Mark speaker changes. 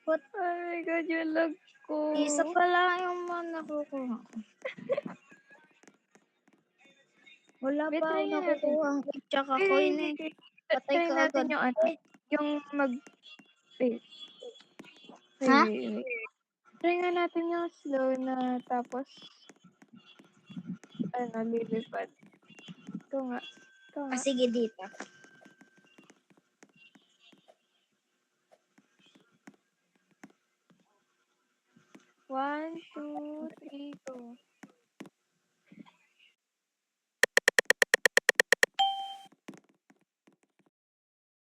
Speaker 1: What?
Speaker 2: Oh my God, yung lag ko.
Speaker 1: Isa pala yung mga nakukuha ko. Wala
Speaker 2: Wait,
Speaker 1: pa
Speaker 2: try
Speaker 1: ako
Speaker 2: nga natin.
Speaker 1: nakukuha ang tsaka coin eh.
Speaker 2: Wait.
Speaker 1: Patay
Speaker 2: Try
Speaker 1: ka
Speaker 2: natin
Speaker 1: agad.
Speaker 2: yung ano, yung wait.
Speaker 1: Ha?
Speaker 2: Try nga natin yung slow na tapos, lilipad. Ito nga.
Speaker 1: Ah, sige dito.
Speaker 2: One, two, three, go.